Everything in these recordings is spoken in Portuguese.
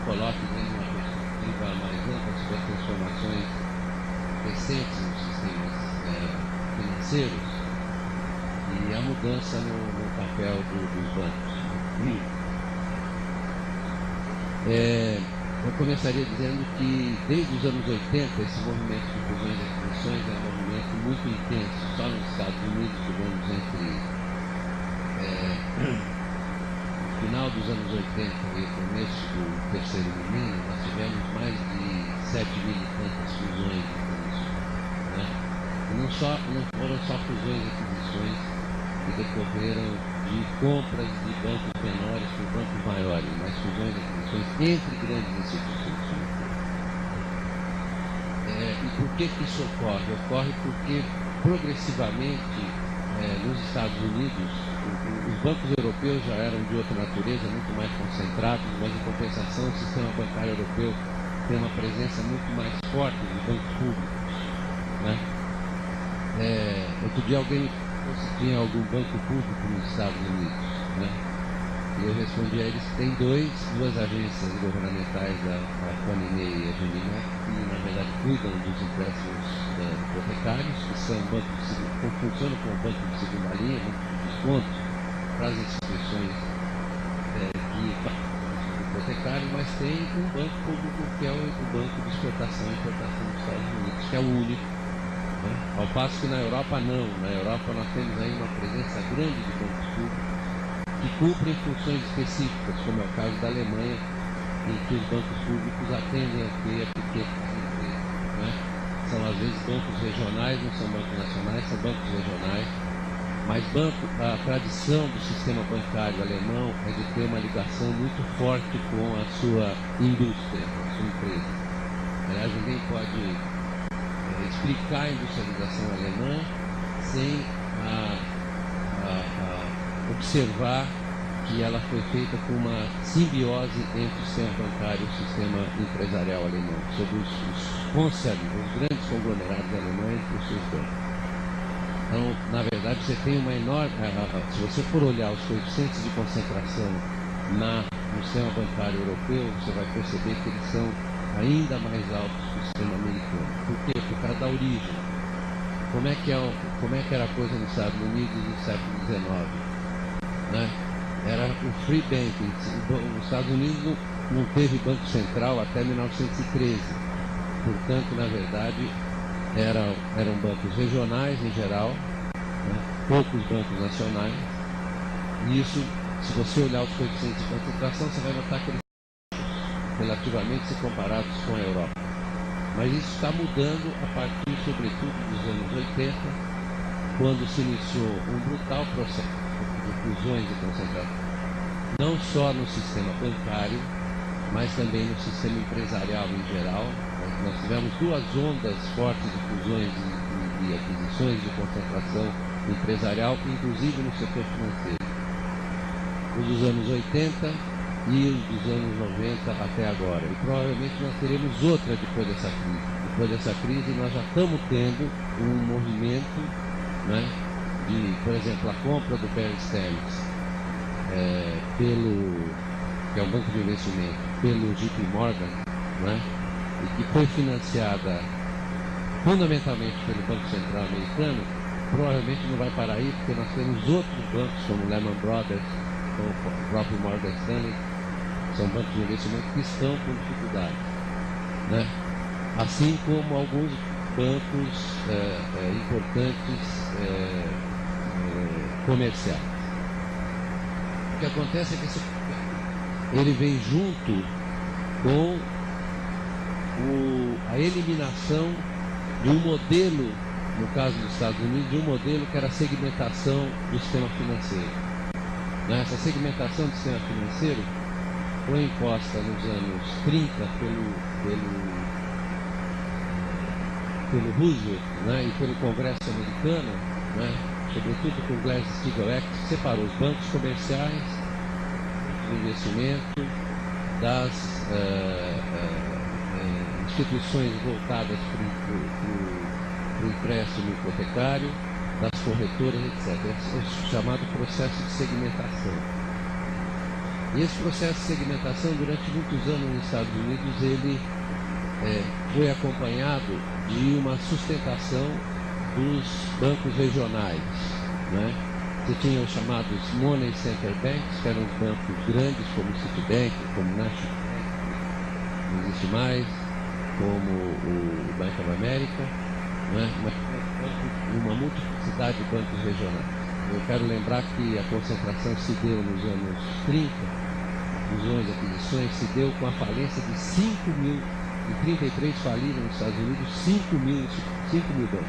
coloque dentro de uma perspectiva mais ampla sobre as transformações recentes nos sistemas financeiros e a mudança no papel dos bancos. Eu começaria dizendo que desde os anos 80 esse movimento de fusões e aquisições é um movimento muito intenso. Só nos Estados Unidos, digamos, entre o final dos anos 80 e o começo do terceiro milênio, nós tivemos mais de 7 mil e tantas fusões e aquisições, né? E não foram só fusões e aquisições que decorreram de compras de bancos menores por bancos maiores, mas fusões e aquisições entre grandes instituições financeiras. E por que isso ocorre? Ocorre porque progressivamente nos Estados Unidos os bancos europeus já eram de outra natureza, muito mais concentrados, mas em compensação o sistema bancário europeu tem uma presença muito mais forte de bancos públicos, né? Outro dia alguém se tinha algum banco público nos Estados Unidos, né? E eu respondi a eles que tem duas agências governamentais, a Fannie Mae e a Ginnie Mae, que na verdade cuidam dos empréstimos hipotecários, que são bancos que funcionam como banco de segunda linha, banco de descontos para as instituições hipotecárias, mas tem um banco público que é o Banco de Exportação e Importação dos Estados Unidos, que é o único. Ao passo que na Europa não. Na Europa nós temos aí uma presença grande de bancos públicos que cumprem funções específicas, como é o caso da Alemanha, em que os bancos públicos atendem aqui a pequenas empresas, né? São às vezes bancos regionais, não são bancos nacionais, são bancos regionais, mas a tradição do sistema bancário alemão é de ter uma ligação muito forte com a sua indústria, com a sua empresa. Aliás, ninguém pode explicar a industrialização alemã sem observar que ela foi feita com uma simbiose entre o sistema bancário e o sistema empresarial alemão, sobre os concerns, os grandes conglomerados alemães e os seus bancos. Então, na verdade, você tem uma enorme... se você for olhar os coeficientes de concentração no sistema bancário europeu, você vai perceber que eles são ainda mais altos que o sistema americano. Por quê? Por causa da origem. Como é que era a coisa nos Estados Unidos no século XIX? Né? Era o free banking. Os Estados Unidos não teve banco central até 1913. Portanto, na verdade, eram bancos regionais em geral, né? Poucos bancos nacionais. E isso, se você olhar os coeficientes de concentração, você vai notar que eles relativamente se comparados com a Europa. Mas isso está mudando a partir, sobretudo, dos anos 80, quando se iniciou um brutal processo de fusões e concentração, não só no sistema bancário, mas também no sistema empresarial em geral. Nós tivemos duas ondas fortes de fusões e aquisições de concentração empresarial, inclusive no setor financeiro. Os dos anos 80 e os dos anos 90 até agora. E provavelmente nós teremos outra depois dessa crise. Depois dessa crise nós já estamos tendo um movimento, né, de, por exemplo, a compra do Bear Stearns que é um banco de investimento, pelo JP Morgan, né, e que foi financiada fundamentalmente pelo Banco Central americano, provavelmente não vai parar aí, porque nós temos outros bancos como Lehman Brothers, como o próprio Morgan Stanley, são bancos de investimento que estão com dificuldade, né? Assim como alguns bancos importantes comerciais. O que acontece é que ele vem junto com a eliminação de um modelo, no caso dos Estados Unidos, de um modelo que era a segmentação do sistema financeiro. Essa segmentação do sistema financeiro foi imposta nos anos 30 pelo Roosevelt, né, e pelo Congresso americano, né, sobretudo com o Glass-Steagall Act, que separou os bancos comerciais de investimento das instituições voltadas para o empréstimo hipotecário, das corretoras, etc. É o chamado processo de segmentação. E esse processo de segmentação, durante muitos anos nos Estados Unidos, ele foi acompanhado de uma sustentação dos bancos regionais, né? Você tinha os chamados Money Center Banks, que eram os bancos grandes, como o Citibank, como o National Bank, não existe mais, como o Bank of America, né? Mas uma multiplicidade de bancos regionais. Eu quero lembrar que a concentração se deu nos anos 30, fusões e aquisições, se deu com a falência de 5 mil, em 33 faliram nos Estados Unidos 5 mil bancos,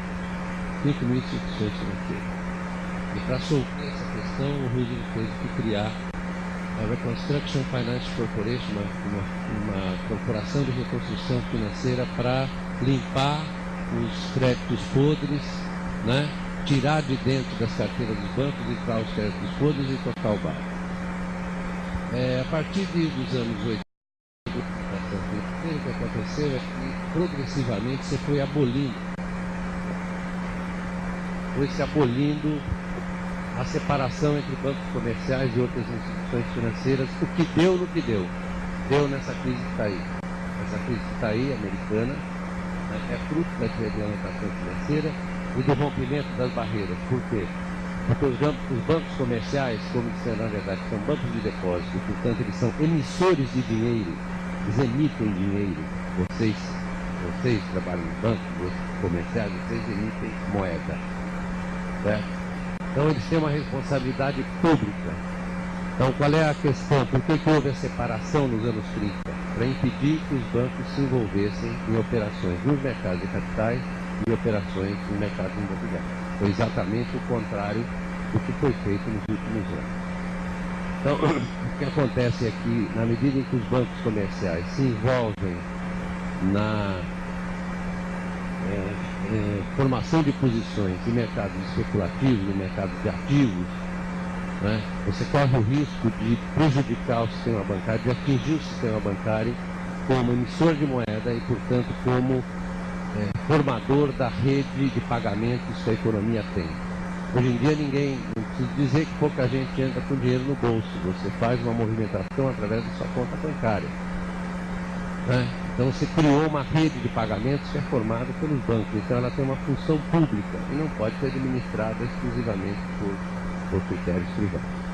5 mil instituições financeiras. E para soltar essa questão, o Roosevelt teve que criar a Reconstruction Finance Corporation, uma corporação de reconstrução financeira para limpar os créditos podres, né? Tirar de dentro das carteiras dos bancos, limpar os créditos podres e tocar o barco. A partir dos anos 80, o que aconteceu é que progressivamente você foi se abolindo a separação entre bancos comerciais e outras instituições financeiras, o que deu no que deu. Deu nessa crise que está aí. Essa crise que está aí, americana, né, é fruto da desregulamentação financeira e do rompimento das barreiras. Por quê? Porque os bancos comerciais, como disseram, na verdade, são bancos de depósito, portanto, eles são emissores de dinheiro, eles emitem dinheiro. Vocês trabalham em bancos comerciais, vocês emitem moeda. Certo? Então, eles têm uma responsabilidade pública. Então, qual é a questão? Por que houve a separação nos anos 30? Para impedir que os bancos se envolvessem em operações nos mercados de capitais e operações no mercado imobiliário. Foi exatamente o contrário do que foi feito nos últimos anos. Então, o que acontece é que, na medida em que os bancos comerciais se envolvem na formação de posições em mercados especulativos, em mercados de ativos, né, você corre o risco de prejudicar o sistema bancário, de atingir o sistema bancário como emissor de moeda e, portanto, como formador da rede de pagamentos que a economia tem. Hoje em dia não preciso dizer que pouca gente entra com dinheiro no bolso, você faz uma movimentação através da sua conta bancária. Né? Então você criou uma rede de pagamentos que é formada pelos bancos, então ela tem uma função pública e não pode ser administrada exclusivamente por critérios privados.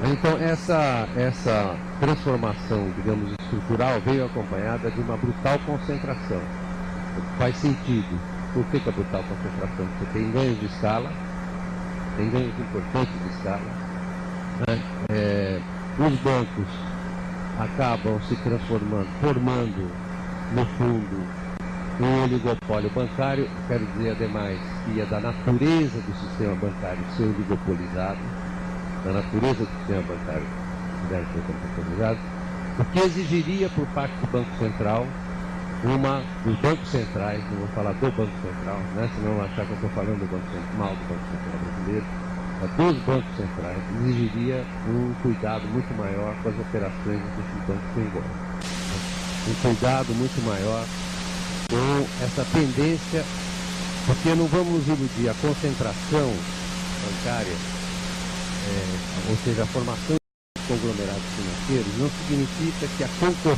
Então essa transformação, digamos, estrutural veio acompanhada de uma brutal concentração. Faz sentido. Por que a brutal concentração? Você tem ganhos de escala, tem ganhos importantes de escala, né? Os bancos acabam se transformando, formando, no fundo, um oligopólio bancário. Quero dizer, ademais, que é da natureza do sistema bancário ser oligopolizado, da natureza do sistema bancário deve ser monopolizado, o que exigiria por parte do Banco Central, dos bancos centrais, não vou falar do Banco Central, né, senão vão achar que eu estou falando do Banco Central, mal do Banco Central brasileiro, dos bancos centrais, exigiria um cuidado muito maior com as operações que esses bancos se envolvem. Um cuidado muito maior com essa tendência, porque não vamos nos iludir, a concentração bancária, ou seja, a formação de conglomerados financeiros, não significa que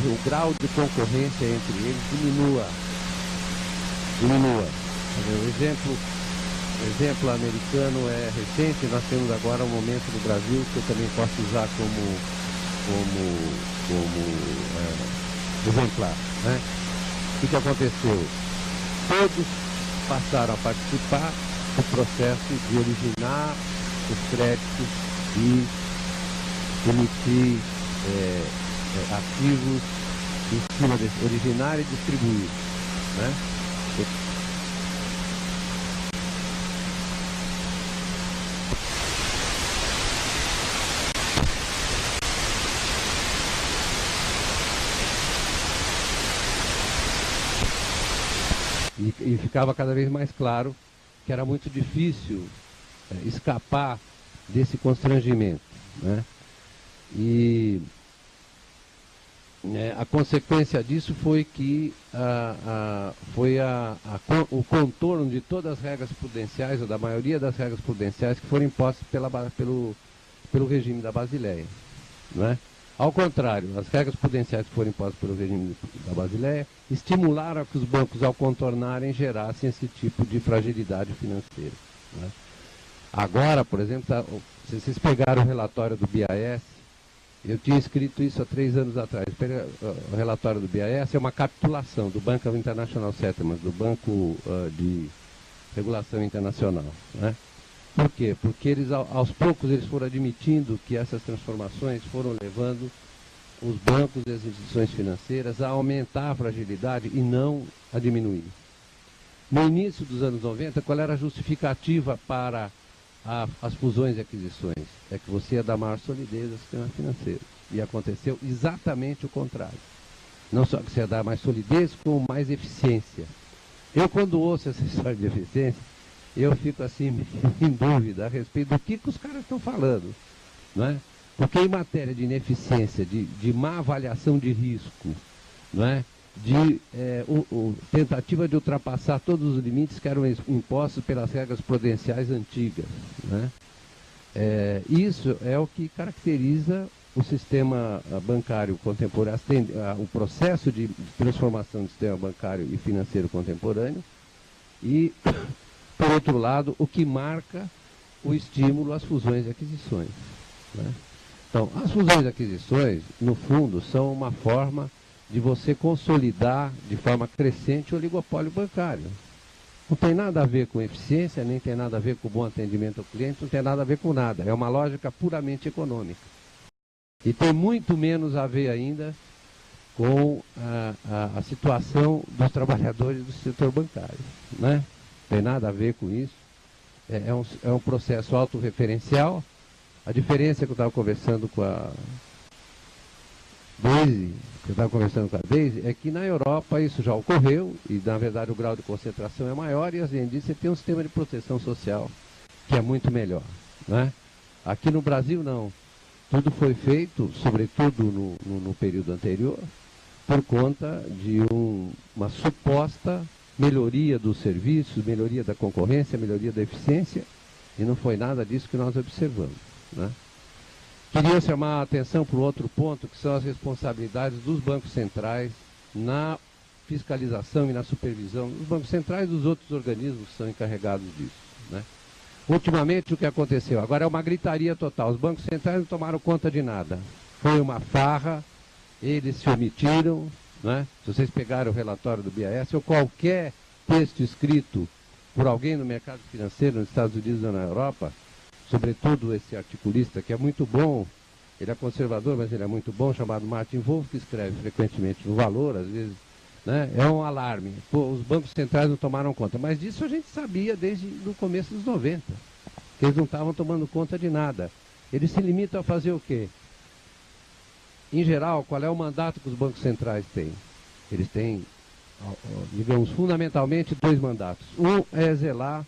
o grau de concorrência entre eles diminua. O exemplo americano é recente, nós temos agora um momento no Brasil que eu também posso usar como exemplar. Né? O que aconteceu? Todos passaram a participar do processo de originar os créditos e emitir ativos em cima desse, originar e distribuir. Né? E ficava cada vez mais claro que era muito difícil escapar desse constrangimento, né? E a consequência disso foi que o contorno de todas as regras prudenciais, ou da maioria das regras prudenciais, que foram impostas pelo regime da Basileia, né? Ao contrário, as regras prudenciais que foram impostas pelo regime da Basileia estimularam que os bancos, ao contornarem, gerassem esse tipo de fragilidade financeira, né? Agora, por exemplo, se vocês pegaram o relatório do BIS, eu tinha escrito isso há 3 anos atrás. O relatório do BIS é uma capitulação do Banco International Settlements, do Banco de Regulação Internacional, né? Por quê? Porque eles, aos poucos, eles foram admitindo que essas transformações foram levando os bancos e as instituições financeiras a aumentar a fragilidade e não a diminuir. No início dos anos 90, qual era a justificativa para as fusões e aquisições? É que você ia dar maior solidez ao sistema financeiro. E aconteceu exatamente o contrário. Não só que você ia dar mais solidez, como mais eficiência. Eu, quando ouço essa história de eficiência, eu fico assim, em dúvida a respeito do que os caras estão falando, não é? Porque em matéria de ineficiência, de má avaliação de risco, não é? De tentativa de ultrapassar todos os limites que eram impostos pelas regras prudenciais antigas, né? Isso é o que caracteriza o sistema bancário contemporâneo, o processo de transformação do sistema bancário e financeiro contemporâneo e, por outro lado, o que marca o estímulo às fusões e aquisições, né? Então, as fusões e aquisições, no fundo, são uma forma de você consolidar de forma crescente o oligopólio bancário. Não tem nada a ver com eficiência, nem tem nada a ver com bom atendimento ao cliente, não tem nada a ver com nada. É uma lógica puramente econômica. E tem muito menos a ver ainda com a situação dos trabalhadores do setor bancário, né? Não tem nada a ver com isso. É um processo autorreferencial. A diferença que eu estava conversando com a Daisy, é que na Europa isso já ocorreu, e na verdade o grau de concentração é maior, e além disso você tem um sistema de proteção social que é muito melhor, né? Aqui no Brasil não. Tudo foi feito, sobretudo no período anterior, por conta de uma suposta melhoria dos serviços, melhoria da concorrência, melhoria da eficiência, e não foi nada disso que nós observamos, né? Queria chamar a atenção para o outro ponto, que são as responsabilidades dos bancos centrais na fiscalização e na supervisão dos bancos centrais e dos outros organismos que são encarregados disso, né? Ultimamente, o que aconteceu? Agora é uma gritaria total. Os bancos centrais não tomaram conta de nada. Foi uma farra, eles se omitiram, né? Se vocês pegarem o relatório do BIS ou qualquer texto escrito por alguém no mercado financeiro nos Estados Unidos ou na Europa, sobretudo esse articulista, que é muito bom, ele é conservador, mas ele é muito bom, chamado Martin Wolf, que escreve frequentemente no Valor, às vezes, né? É um alarme. Pô, os bancos centrais não tomaram conta. Mas disso a gente sabia desde o começo dos 90, que eles não estavam tomando conta de nada. Eles se limitam a fazer o quê? Em geral, qual é o mandato que os bancos centrais têm? Eles têm, digamos, fundamentalmente 2 mandatos. Um é zelar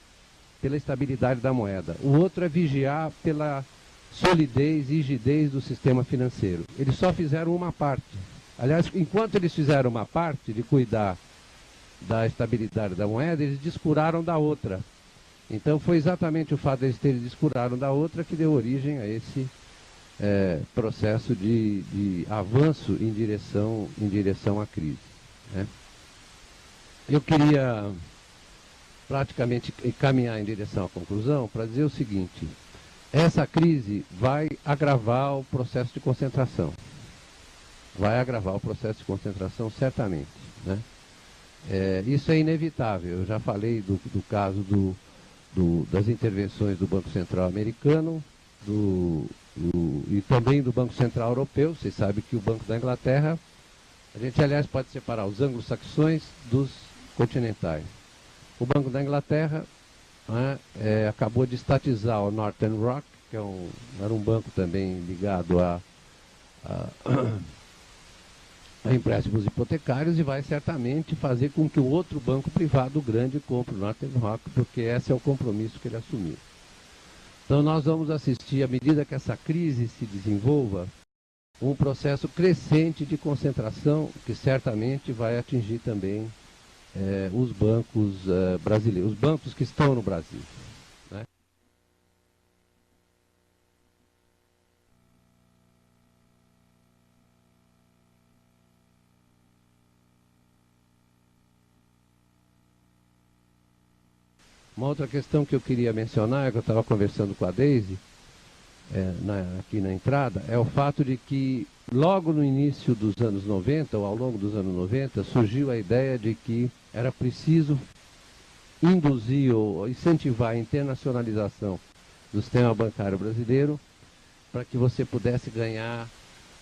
pela estabilidade da moeda. O outro é vigiar pela solidez e rigidez do sistema financeiro. Eles só fizeram uma parte. Aliás, enquanto eles fizeram uma parte de cuidar da estabilidade da moeda, eles descuraram da outra. Então foi exatamente o fato de eles terem descuraram da outra que deu origem a esse processo de avanço em direção à crise, né? Eu queria praticamente caminhar em direção à conclusão para dizer o seguinte: essa crise vai agravar o processo de concentração. Vai agravar o processo de concentração, certamente, né? Isso é inevitável. Eu já falei do caso das intervenções do Banco Central americano e também do Banco Central europeu. Vocês sabem que o Banco da Inglaterra, a gente, aliás, pode separar os anglo-saxões dos continentais. O Banco da Inglaterra, né, acabou de estatizar o Northern Rock, que era um banco também ligado a empréstimos hipotecários, e vai certamente fazer com que o outro banco privado grande compre o Northern Rock, porque esse é o compromisso que ele assumiu. Então nós vamos assistir, à medida que essa crise se desenvolva, um processo crescente de concentração que certamente vai atingir também os bancos brasileiros, os bancos que estão no Brasil, né? Uma outra questão que eu queria mencionar, que eu estava conversando com a Deise, aqui na entrada, é o fato de que logo no início dos anos 90, ou ao longo dos anos 90, surgiu a ideia de que era preciso induzir ou incentivar a internacionalização do sistema bancário brasileiro para que você pudesse ganhar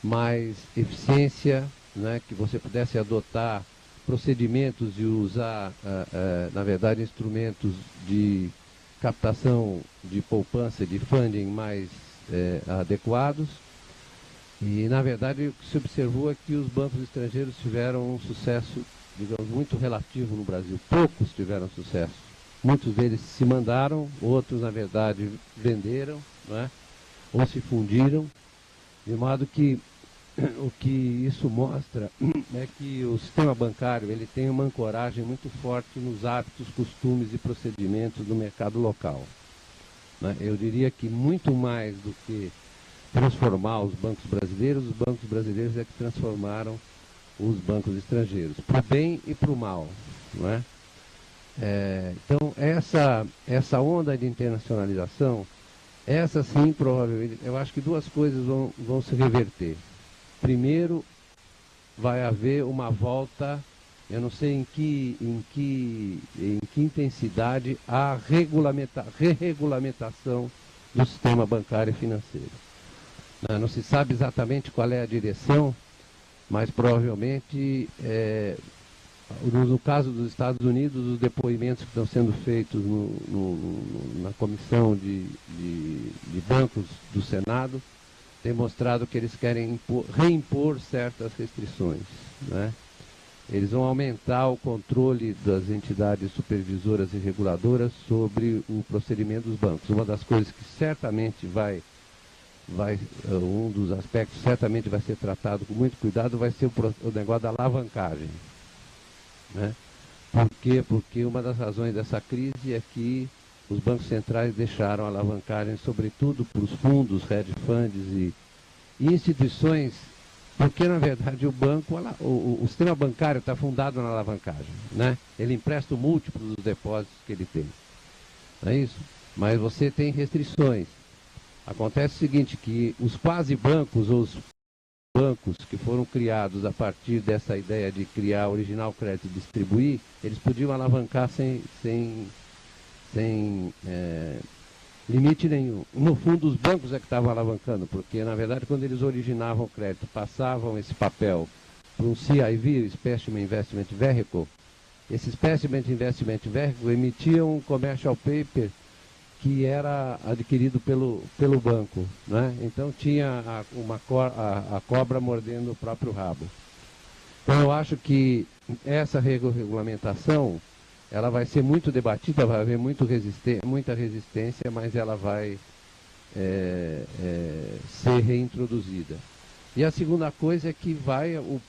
mais eficiência, né, que você pudesse adotar procedimentos e usar, na verdade, instrumentos de captação de poupança, de funding mais adequados. E, na verdade, o que se observou é que os bancos estrangeiros tiveram um sucesso, digamos, muito relativo no Brasil. Poucos tiveram sucesso. Muitos deles se mandaram, outros, na verdade, venderam, não é? Ou se fundiram, de modo que o que isso mostra é que o sistema bancário ele tem uma ancoragem muito forte nos hábitos, costumes e procedimentos do mercado local, né? Eu diria que muito mais do que transformar os bancos brasileiros é que transformaram os bancos estrangeiros, para o bem e para o mal, não é? Então, essa onda de internacionalização, essa sim, provavelmente, eu acho que duas coisas vão se reverter. Primeiro, vai haver uma volta, eu não sei em que intensidade, à re-regulamentação do sistema bancário e financeiro. Não se sabe exatamente qual é a direção, mas provavelmente, no caso dos Estados Unidos, os depoimentos que estão sendo feitos na comissão de bancos do Senado têm mostrado que eles querem reimpor certas restrições, né? Eles vão aumentar o controle das entidades supervisoras e reguladoras sobre o procedimento dos bancos. Uma das coisas que certamente um dos aspectos certamente vai ser tratado com muito cuidado vai ser o negócio da alavancagem, né? Por quê? Porque uma das razões dessa crise é que os bancos centrais deixaram a alavancagem, sobretudo para os fundos, hedge funds e instituições, porque na verdade o sistema bancário está fundado na alavancagem, né? Ele empresta o múltiplo dos depósitos que ele tem, não é isso? Mas você tem restrições. Acontece o seguinte, que os quase bancos, ou os bancos que foram criados a partir dessa ideia de criar original crédito e distribuir, eles podiam alavancar sem limite nenhum. No fundo, os bancos é que estavam alavancando, porque, na verdade, quando eles originavam o crédito, passavam esse papel para um CIV, Special Investment Vehicle, esse Special Investment Vehicle emitia um commercial paper que era adquirido pelo banco, né? Então tinha a cobra mordendo o próprio rabo. Então eu acho que essa regulamentação ela vai ser muito debatida, vai haver muita resistência, mas ela vai ser reintroduzida. E a segunda coisa é que os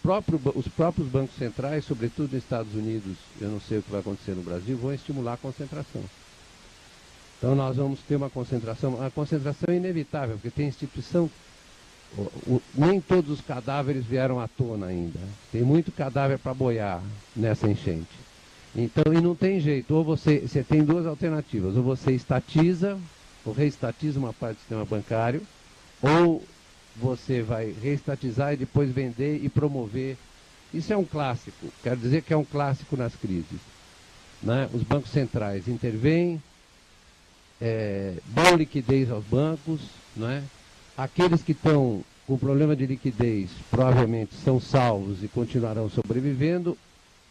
próprios bancos centrais, sobretudo nos Estados Unidos, eu não sei o que vai acontecer no Brasil, vão estimular a concentração. Então nós vamos ter uma concentração, a concentração é inevitável, porque tem instituição, nem todos os cadáveres vieram à tona ainda, tem muito cadáver para boiar nessa enchente. Então, e não tem jeito, ou você tem duas alternativas, ou você estatiza, ou reestatiza uma parte do sistema bancário, ou você vai reestatizar e depois vender e promover. Isso é um clássico, quero dizer que é um clássico nas crises, né? Os bancos centrais intervêm, dão liquidez aos bancos, né? Aqueles que estão com problema de liquidez provavelmente são salvos e continuarão sobrevivendo,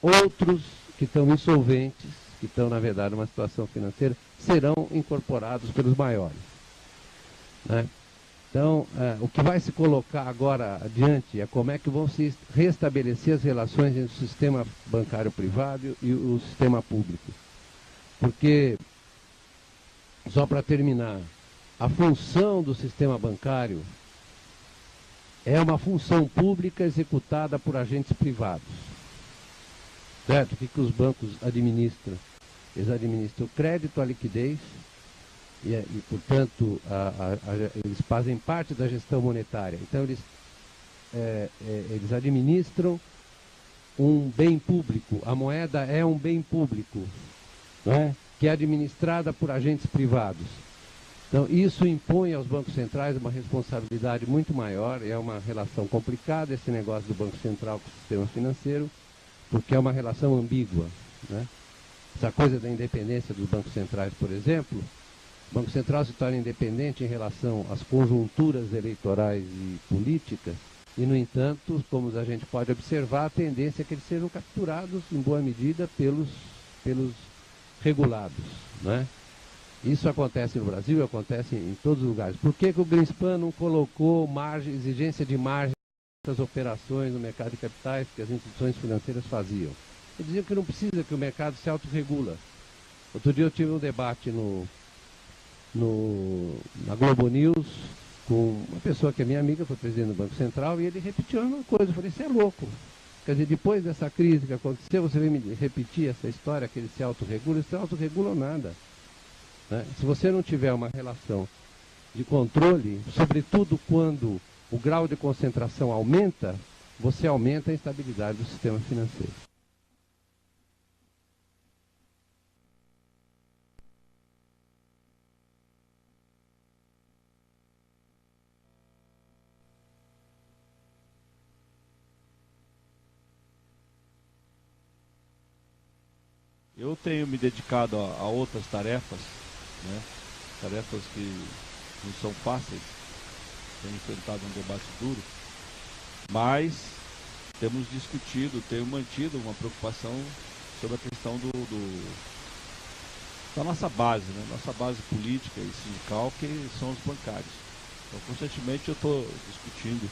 outros que estão insolventes, que estão na verdade numa situação financeira, serão incorporados pelos maiores, né? Então, o que vai se colocar agora adiante é como é que vão se restabelecer as relações entre o sistema bancário privado e o sistema público. Porque, só para terminar, a função do sistema bancário é uma função pública executada por agentes privados. Certo? O que os bancos administram? Eles administram o crédito, a liquidez, e portanto, eles fazem parte da gestão monetária. Então, eles administram um bem público. A moeda é um bem público, não é? Que é administrada por agentes privados. Então, isso impõe aos bancos centrais uma responsabilidade muito maior, é uma relação complicada esse negócio do Banco Central com o sistema financeiro, porque é uma relação ambígua, né? Essa coisa da independência dos bancos centrais, por exemplo, o Banco Central se torna independente em relação às conjunturas eleitorais e políticas, e, no entanto, como a gente pode observar, a tendência é que eles sejam capturados, em boa medida, pelos regulados, né? Isso acontece no Brasil, acontece em todos os lugares. Por que o Greenspan não colocou margem, exigência de margem das operações no mercado de capitais que as instituições financeiras faziam? Eles diziam que não precisa, que o mercado se autorregula. Outro dia eu tive um debate na Globo News com uma pessoa que é minha amiga, foi presidente do Banco Central, e ele repetiu a mesma coisa. Eu falei, você é louco. Quer dizer, depois dessa crise que aconteceu, você vem me repetir essa história que eles se autorregulam? Eles não autorregulam nada, né? Se você não tiver uma relação de controle, sobretudo quando o grau de concentração aumenta, você aumenta a instabilidade do sistema financeiro. Eu tenho me dedicado a outras tarefas, né? Tarefas que não são fáceis, tenho enfrentado um debate duro, mas temos discutido, tenho mantido uma preocupação sobre a questão da nossa base, né? Nossa base política e sindical, que são os bancários. Então, constantemente eu estou discutindo